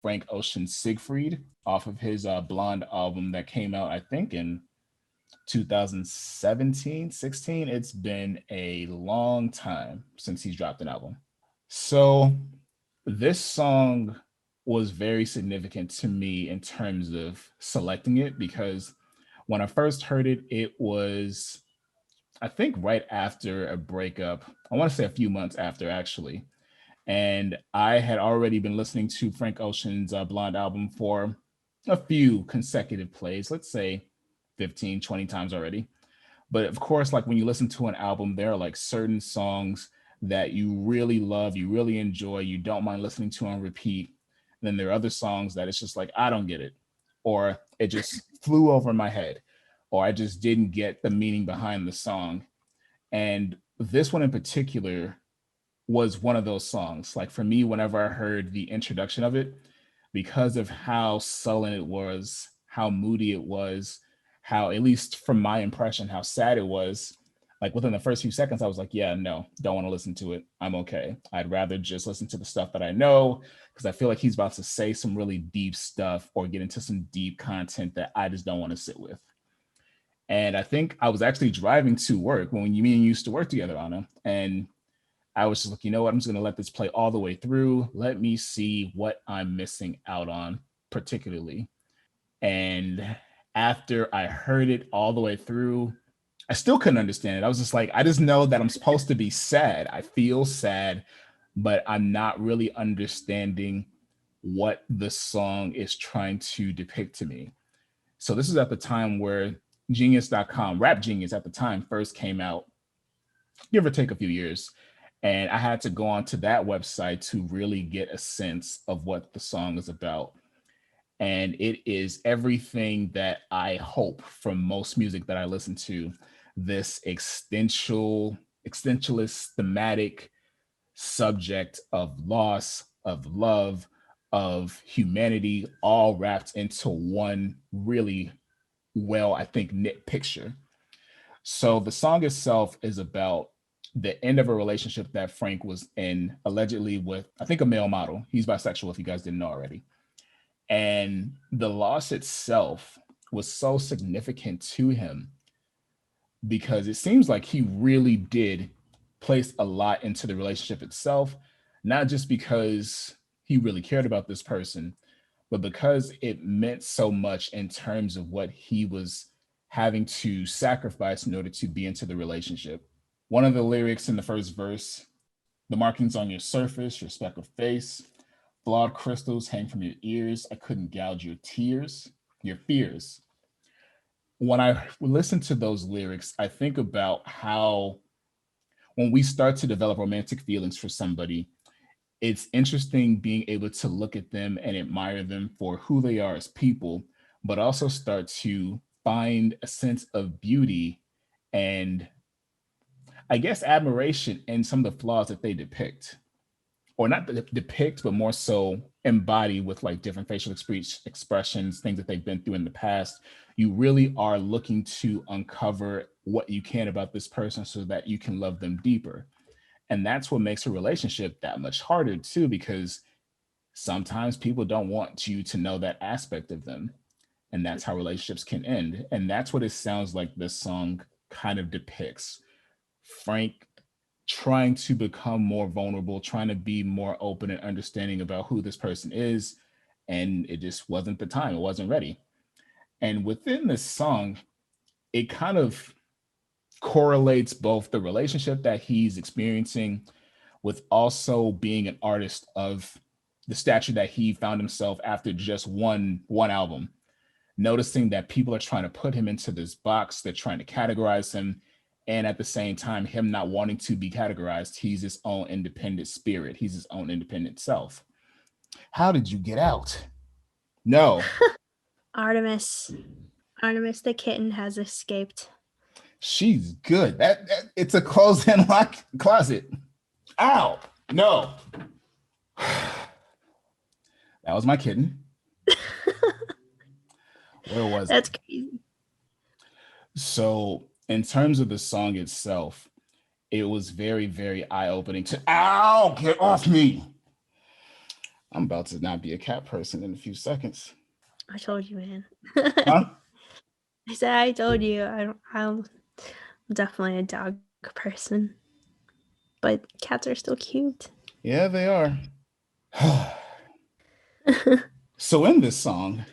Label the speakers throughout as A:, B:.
A: Frank Ocean's Siegfried off of his Blonde album that came out, I think, in 2017, 16. It's been a long time since he's dropped an album. So this song was very significant to me in terms of selecting it because when I first heard it, it was, I think, right after a breakup. I want to say a few months after, actually. And I had already been listening to Frank Ocean's Blonde album for a few consecutive plays, let's say 15, 20 times already. But of course, like when you listen to an album, there are like certain songs that you really love, you really enjoy, you don't mind listening to on repeat. And then there are other songs that it's just like, I don't get it, or it just flew over my head, or I just didn't get the meaning behind the song. And this one in particular was one of those songs. Like for me, whenever I heard the introduction of it, because of how sullen it was, how moody it was, how, at least from my impression, how sad it was, like within the first few seconds, I was like, yeah, no, don't want to listen to it. I'm okay. I'd rather just listen to the stuff that I know because I feel like he's about to say some really deep stuff or get into some deep content that I just don't want to sit with. And I think I was actually driving to work when you and used to work together, Anna. And I was just like, you know what? I'm just going to let this play all the way through. Let me see what I'm missing out on, particularly. And after I heard it all the way through, I still couldn't understand it. I was just like, I just know that I'm supposed to be sad. I feel sad, but I'm not really understanding what the song is trying to depict to me. So this is at the time where Genius.com, Rap Genius at the time first came out, give or take a few years. And I had to go onto that website to really get a sense of what the song is about. And it is everything that I hope from most music that I listen to. This existentialist thematic subject of loss, of love, of humanity, all wrapped into one really well, I think, knit picture. So the song itself is about the end of a relationship that Frank was in, allegedly with, I think, a male model. He's bisexual, if you guys didn't know already. And the loss itself was so significant to him because it seems like he really did place a lot into the relationship itself, not just because he really cared about this person, but because it meant so much in terms of what he was having to sacrifice in order to be into the relationship. One of the lyrics in the first verse, the markings on your surface, your speckled face, flawed crystals hang from your ears. I couldn't gouge your tears, your fears. When I listen to those lyrics, I think about how when we start to develop romantic feelings for somebody, it's interesting being able to look at them and admire them for who they are as people, but also start to find a sense of beauty and, I guess, admiration in some of the flaws that they depict, or not depict, but more so embody with like different facial expressions, things that they've been through in the past. You really are looking to uncover what you can about this person so that you can love them deeper. And that's what makes a relationship that much harder too, because sometimes people don't want you to know that aspect of them. And that's how relationships can end. And that's what it sounds like this song kind of depicts. Frank trying to become more vulnerable, trying to be more open and understanding about who this person is. And it just wasn't the time, it wasn't ready. And within this song, it kind of correlates both the relationship that he's experiencing with also being an artist of the stature that he found himself after just one album, noticing that people are trying to put him into this box, they're trying to categorize him, and at the same time him not wanting to be categorized. He's his own independent spirit, he's his own independent self. How did you get out? No.
B: Artemis. Artemis the kitten has escaped.
A: She's good. That it's a closed and locked closet. Ow. No. That was my kitten. Where was
B: That's
A: I?
B: crazy.
A: So, in terms of the song itself, it was very, very eye opening to, ow, get off me. I'm about to not be a cat person in a few seconds.
B: I told you, man.
A: Huh?
B: I said I told you. I'm definitely a dog person, but cats are still cute.
A: Yeah, they are. So in this song,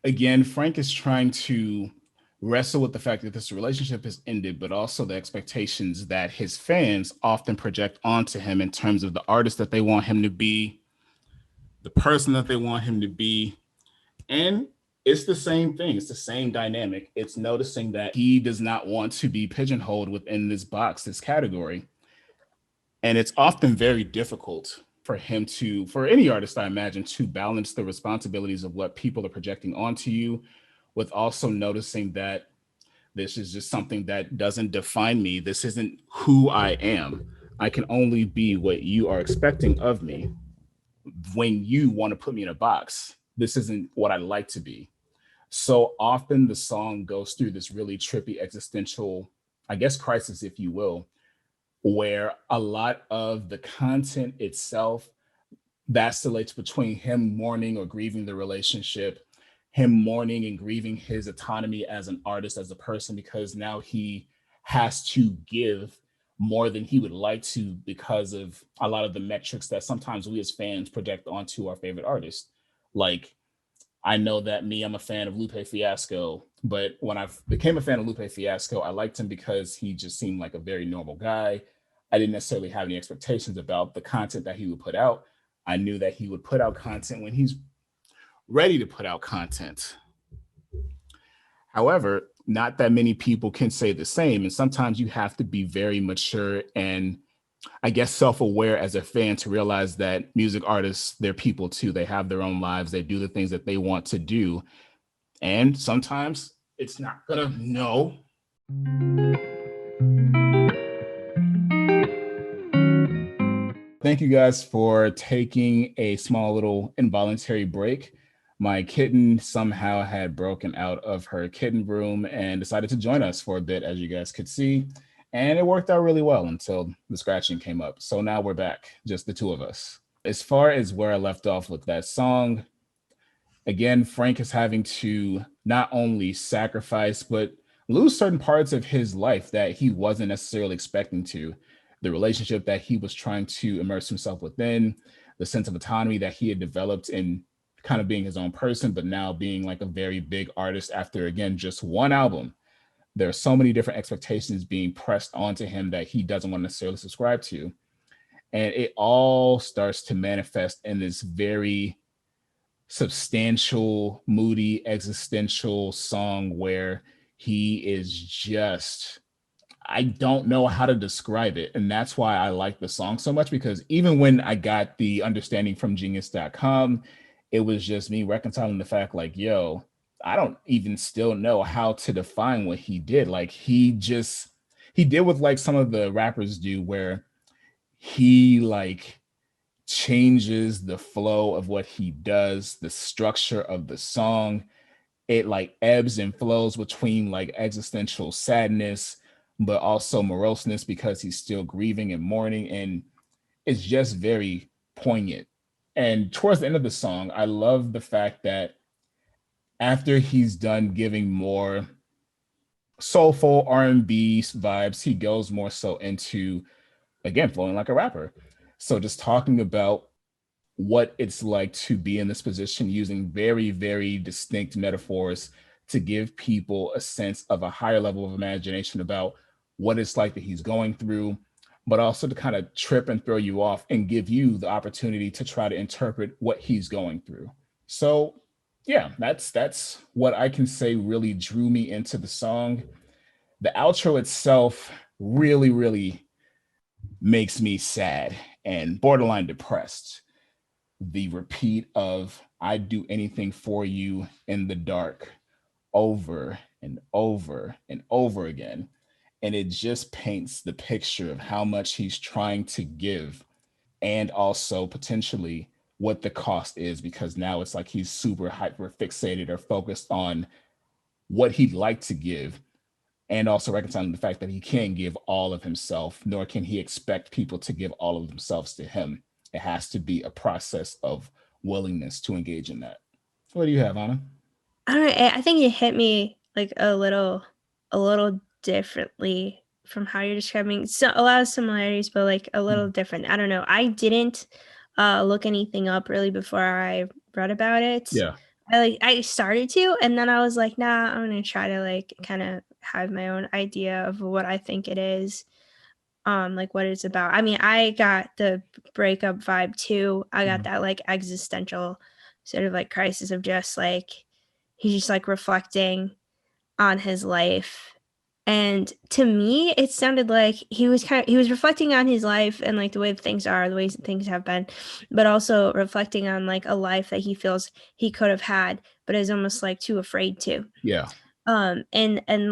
A: again, Frank is trying to wrestle with the fact that this relationship has ended, but also the expectations that his fans often project onto him in terms of the artist that they want him to be, the person that they want him to be. And it's the same thing, it's the same dynamic. It's noticing that he does not want to be pigeonholed within this box, this category. And it's often very difficult for him to, for any artist, I imagine, to balance the responsibilities of what people are projecting onto you with also noticing that this is just something that doesn't define me. This isn't who I am. I can only be what you are expecting of me when you want to put me in a box. This isn't what I like to be. So often the song goes through this really trippy existential, I guess, crisis, if you will, where a lot of the content itself vacillates between him mourning or grieving the relationship, him mourning and grieving his autonomy as an artist, as a person, because now he has to give more than he would like to because of a lot of the metrics that sometimes we as fans project onto our favorite artists. Like, I know that me, I'm a fan of Lupe Fiasco, but when I became a fan of Lupe Fiasco, I liked him because he just seemed like a very normal guy. I didn't necessarily have any expectations about the content that he would put out. I knew that he would put out content when he's ready to put out content. However, not that many people can say the same. And sometimes you have to be very mature and, I guess, self aware as a fan to realize that music artists, they're people too. They have their own lives, they do the things that they want to do. And sometimes it's not gonna know. Thank you guys for taking a small little involuntary break. My kitten somehow had broken out of her kitten room and decided to join us for a bit, as you guys could see. And it worked out really well until the scratching came up. So now we're back, just the two of us. As far as where I left off with that song, again, Frank is having to not only sacrifice, but lose certain parts of his life that he wasn't necessarily expecting to. The relationship that he was trying to immerse himself within, the sense of autonomy that he had developed in kind of being his own person, but now being like a very big artist after, again, just one album. There are so many different expectations being pressed onto him that he doesn't want to necessarily subscribe to. And it all starts to manifest in this very substantial, moody, existential song where he is just, I don't know how to describe it. And that's why I like the song so much, because even when I got the understanding from genius.com, it was just me reconciling the fact like, yo, I don't even still know how to define what he did. Like he did what like some of the rappers do where he like changes the flow of what he does, the structure of the song. It like ebbs and flows between like existential sadness, but also moroseness because he's still grieving and mourning. And it's just very poignant. And towards the end of the song, I love the fact that after he's done giving more soulful R&B vibes, he goes more so into, again, flowing like a rapper. So just talking about what it's like to be in this position using very, very distinct metaphors to give people a sense of a higher level of imagination about what it's like that he's going through, but also to kind of trip and throw you off and give you the opportunity to try to interpret what he's going through. So yeah, that's what I can say really drew me into the song. The outro itself really, really makes me sad and borderline depressed. The repeat of "I'd do anything for you" in the dark over and over and over again. And it just paints the picture of how much he's trying to give and also potentially what the cost is, because now it's like he's super hyper fixated or focused on what he'd like to give, and also reconciling the fact that he can't give all of himself, nor can he expect people to give all of themselves to him. It has to be a process of willingness to engage in that. What do you have, Anna?
B: I don't know. I think it hit me like a little differently from how you're describing. So a lot of similarities, but like a little
A: Mm.
B: different. I don't know. I didn't look anything up really before I read about it.
A: Yeah.
B: I started to, and then I was like, nah, I'm gonna try to like kind of have my own idea of what I think it is, like what it's about. I mean, I got the breakup vibe too. I got
A: Mm.
B: that like existential sort of like crisis of just like he's just like reflecting on his life. And to me, it sounded like he was reflecting on his life and like the way things are, the ways things have been, but also reflecting on like a life that he feels he could have had, but is almost like too afraid to.
A: Yeah.
B: And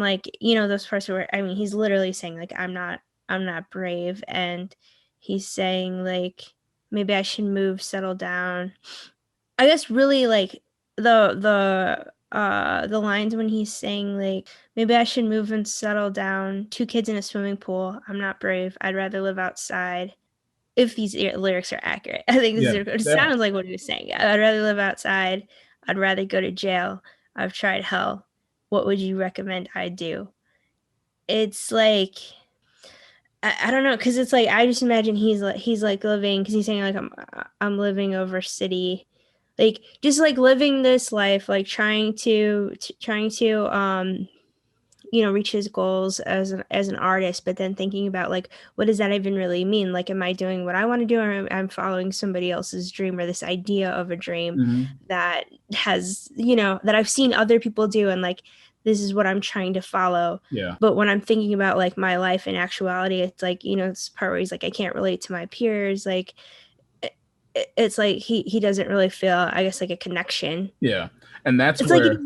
B: like, you know, those parts where I mean, he's literally saying like I'm not brave, and he's saying like maybe I should move, settle down. I guess really like the lines when he's saying like maybe I should move and settle down, two kids in a swimming pool, I'm not brave, I'd rather live outside. If these lyrics are accurate, I think
A: Yeah.
B: it
A: Yeah.
B: sounds like what he was saying. I'd rather live outside, I'd rather go to jail, I've tried hell, what would you recommend I do? It's like I don't know, because it's like I just imagine he's like living, because he's saying like I'm living over city, like just like living this life, like trying to you know, reach his goals as an artist, but then thinking about like what does that even really mean? Like, am I doing what I want to do, or I'm following somebody else's dream, or this idea of a dream
A: Hmm.
B: that has, you know, that I've seen other people do, and like this is what I'm trying to follow.
A: Yeah.
B: But when I'm thinking about like my life in actuality, it's like, you know, this part where he's like I can't relate to my peers, like it's like he doesn't really feel, I guess, like a connection.
A: Yeah. And that's
B: It's like
A: where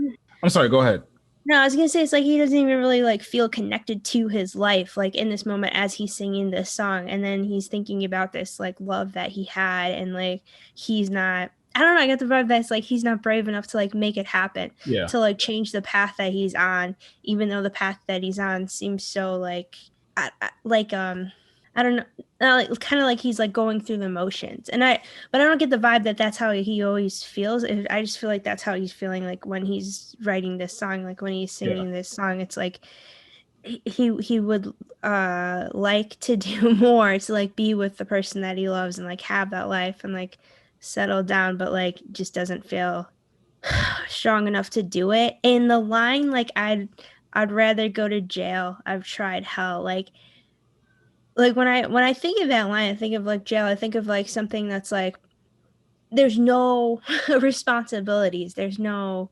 A: I'm sorry, go ahead.
B: no, I was gonna say it's like he doesn't even really like feel connected to his life, like in this moment as he's singing this song, and then he's thinking about this like love that he had, and like he's not. I don't know. I got the vibe that's like he's not brave enough to like make it happen,
A: Yeah.
B: to like change the path that he's on, even though the path that he's on seems so like, like I don't know, like, kind of like he's like going through the motions, but I don't get the vibe that that's how he always feels. I just feel like that's how he's feeling like when he's writing this song, like when he's
A: Yeah.
B: singing this song. It's like he would like to do more, to like be with the person that he loves and like have that life and like settle down, but like just doesn't feel strong enough to do it. In the line like I'd rather go to jail, I've tried hell, like when I think of that line, I think of like jail, I think of like something that's like there's no responsibilities, there's no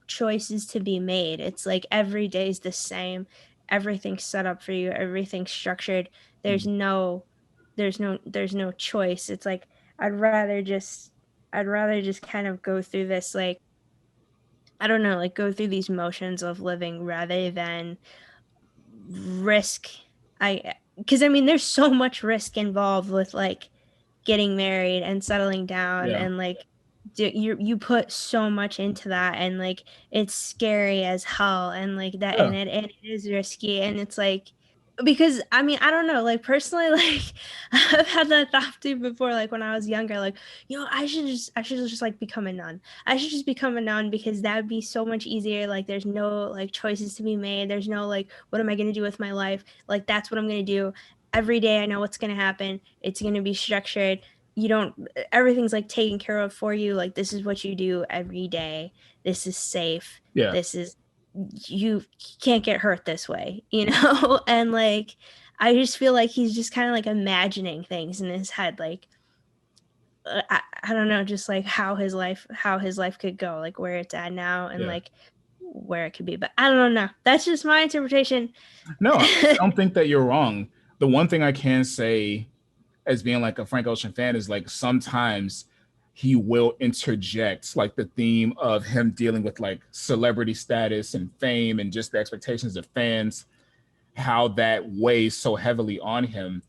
B: choices to be made. It's like every day's the same, everything's set up for you, everything's structured. there's
A: Mm.
B: no there's no choice. It's like i'd rather just I'd rather just kind of go through this like I don't know, like go through these motions of living rather than risk. I Because I mean there's so much risk involved with like getting married and settling down,
A: Yeah.
B: and like you put so much into that, and like it's scary as hell, and like that,
A: Yeah.
B: and it is risky, and it's like because I mean I don't know, like personally, like I've had that thought too before, like when I was younger, like, you know, I should just like become a nun. I should just become a nun because that would be so much easier. Like there's no like choices to be made, there's no like what am I going to do with my life, like that's what I'm going to do every day. I know what's going to happen, it's going to be structured. You don't Everything's like taken care of for you, like this is what you do every day, this is safe,
A: Yeah.
B: this is you can't get hurt this way, you know. And like I just feel like he's just kind of like imagining things in his head, like I don't know, just like how his life could go, like where it's at now and
A: Yeah.
B: like where it could be. But I don't know, that's just my interpretation.
A: No, I don't think that you're wrong. The one thing I can say as being like a Frank Ocean fan is like sometimes he will interject like the theme of him dealing with like celebrity status and fame and just the expectations of fans, how that weighs so heavily on him.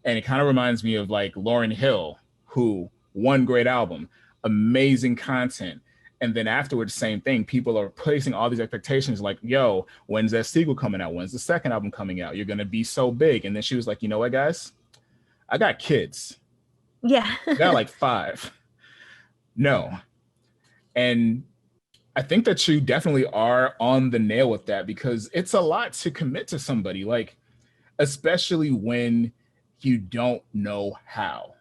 A: And it kind of reminds me of like Lauryn Hill, who one great album, amazing content. And then afterwards, same thing. People are placing all these expectations like, yo, when's that sequel coming out? When's the second album coming out? You're going to be so big. And then she was like, you know what, guys? I got kids.
B: Yeah.
A: I got like 5. No. And I think that you definitely are on the nail with that because it's a lot to commit to somebody, like, especially when you don't know how.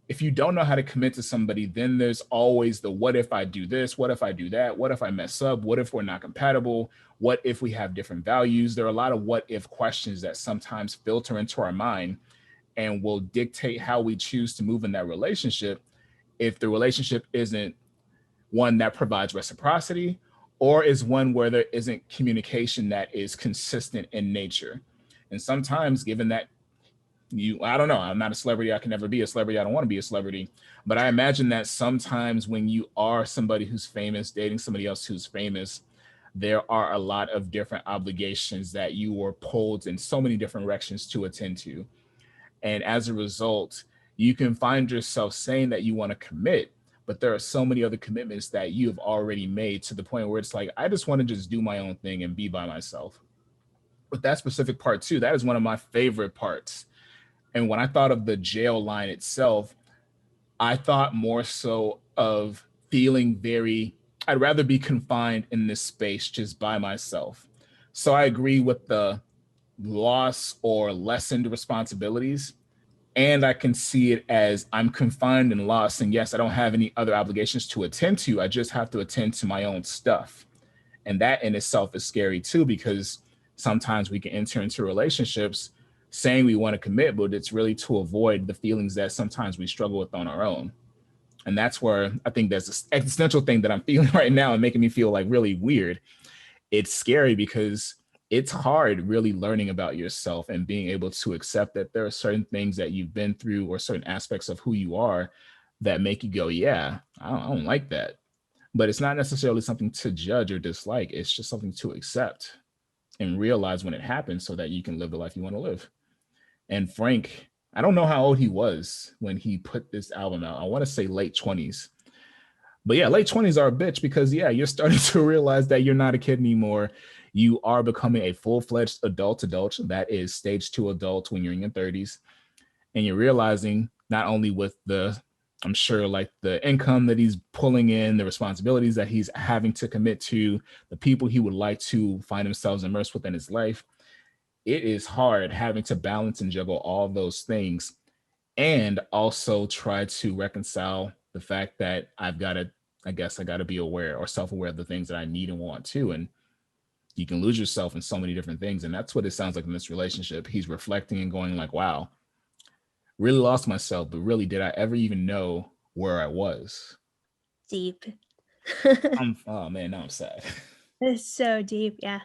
A: If you don't know how to commit to somebody, then there's always the what if I do this? What if I do that? What if I mess up? What if we're not compatible? What if we have different values? There are a lot of what if questions that sometimes filter into our mind and will dictate how we choose to move in that relationship if the relationship isn't one that provides reciprocity or is one where there isn't communication that is consistent in nature. And sometimes, given that I don't know, I'm not a celebrity, I can never be a celebrity, I don't want to be a celebrity, but I imagine that sometimes when you are somebody who's famous dating somebody else who's famous, there are a lot of different obligations that you were pulled in so many different directions to attend to. And as a result, you can find yourself saying that you want to commit, but there are so many other commitments that you have already made to the point where it's like, I just want to just do my own thing and be by myself. But that specific part, too, that is one of my favorite parts. And when I thought of the jail line itself, I thought more so of feeling very, I'd rather be confined in this space just by myself. So I agree with the loss or lessened responsibilities. And I can see it as I'm confined and lost. And yes, I don't have any other obligations to attend to. I just have to attend to my own stuff. And that in itself is scary too, because sometimes we can enter into relationships saying we want to commit, but it's really to avoid the feelings that sometimes we struggle with on our own. And that's where I think there's this existential thing that I'm feeling right now and making me feel like really weird. It's scary because it's hard really learning about yourself and being able to accept that there are certain things that you've been through or certain aspects of who you are that make you go, yeah, I don't like that. But it's not necessarily something to judge or dislike. It's just something to accept and realize when it happens so that you can live the life you want to live. And Frank, I don't know how old he was when he put this album out. I want to say late 20s. But yeah, late 20s are a bitch because, yeah, you're starting to realize that you're not a kid anymore. You are becoming a full fledged adult that is stage 2 adult when you're in your 30s. And you're realizing not only with the, I'm sure, like the income that he's pulling in, the responsibilities that he's having to commit to, the people he would like to find themselves immersed within his life, it is hard having to balance and juggle all those things and also try to reconcile the fact that I guess I got to be aware or self aware of the things that I need and want to. And you can lose yourself in so many different things. And that's what it sounds like in this relationship. He's reflecting and going like, wow, really lost myself, but really, did I ever even know where I was?
B: Deep.
A: Oh man, now I'm sad.
B: It's so deep, yeah.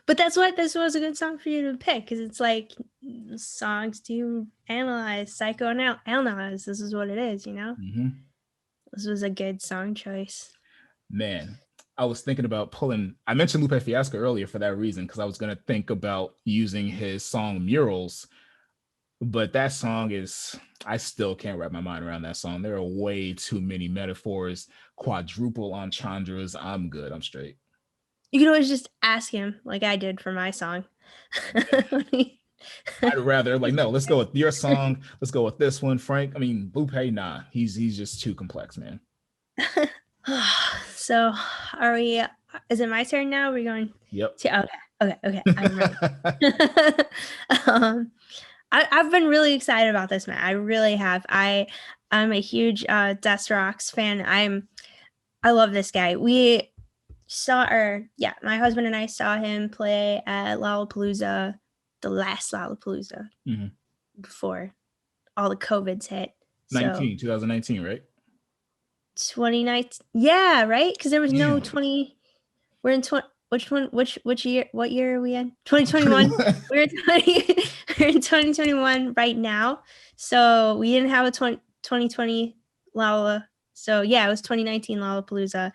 B: But that's what this was a good song for you to pick because it's like songs to analyze, psychoanalyze. This is what it is, you know?
A: Mm-hmm.
B: This was a good song choice.
A: Man, I was thinking about pulling. I mentioned Lupe Fiasco earlier for that reason because I was going to think about using his song Murals, but that song is, I still can't wrap my mind around that song. There are way too many metaphors, quadruple entendres. I'm good. I'm straight.
B: You can always just ask him, like I did for my song.
A: I'd rather like no. Let's go with your song. Let's go with this one, Frank. I mean, Lupe, nah. He's just too complex, man.
B: So, are we? Is it my turn now? Are we going
A: Yep.
B: to? Okay. I'm ready. um, I've been really excited about this, man. I really have. I'm a huge Des Rocs fan. I love this guy. We saw, or yeah, my husband and I saw him play at Lollapalooza, the last Lollapalooza
A: Mhm.
B: before all the COVIDs hit. So
A: 2019, right?
B: 2019, yeah, right? Because there was no
A: Damn.
B: 20. We're in 20. Which one? Which year? What year are we in? 2021.
A: 21.
B: We're in 20. We're in 2021 right now. So we didn't have a 2020 Lolla. So yeah, it was 2019 Lollapalooza.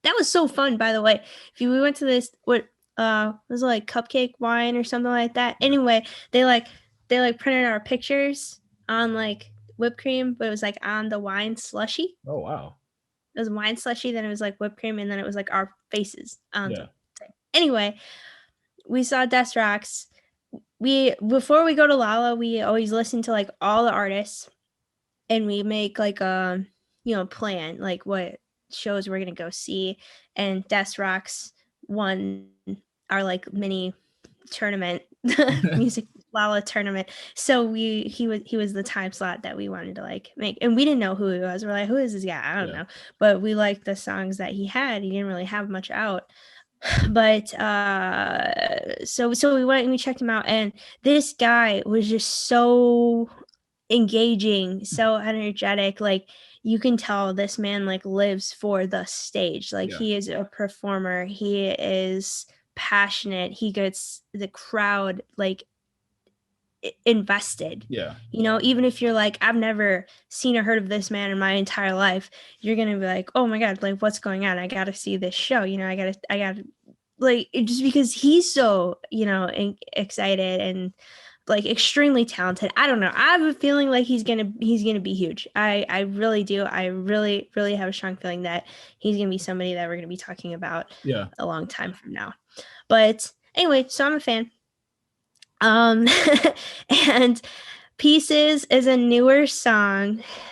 B: That was so fun, by the way. If we went to this, what was it, like cupcake wine or something like that? Anyway, they printed our pictures on like whipped cream, but it was like on the wine slushy.
A: Oh wow.
B: It was wine slushy, then it was like whipped cream, and then it was like our faces on
A: Yeah.
B: the thing. Anyway, we saw Des Rocs. We before we go to Lala, we always listen to like all the artists. and we make like a, plan, like what shows we're gonna go see. And Des Rocks won our like mini tournament, music Lala tournament. So he was the time slot that we wanted to like make, and we didn't know who he was. We're like, who is this guy? I don't
A: Yeah.
B: know, but we liked the songs that he had. He didn't really have much out, but so we went and we checked him out, and this guy was just so engaging, so energetic. Like, you can tell this man like lives for the stage. Like,
A: Yeah.
B: he is a performer, he is passionate, he gets the crowd like invested.
A: Yeah.
B: Even if you're like, I've never seen or heard of this man in my entire life, you're gonna be like, oh my god, like what's going on? I gotta see this show. I gotta like, just because he's so excited and like extremely talented. I don't know, I have a feeling like he's gonna be huge. I really do. I really really have a strong feeling that he's gonna be somebody that we're gonna be talking about
A: Yeah.
B: a long time from now. But anyway, so I'm a fan. um and Pieces is a newer song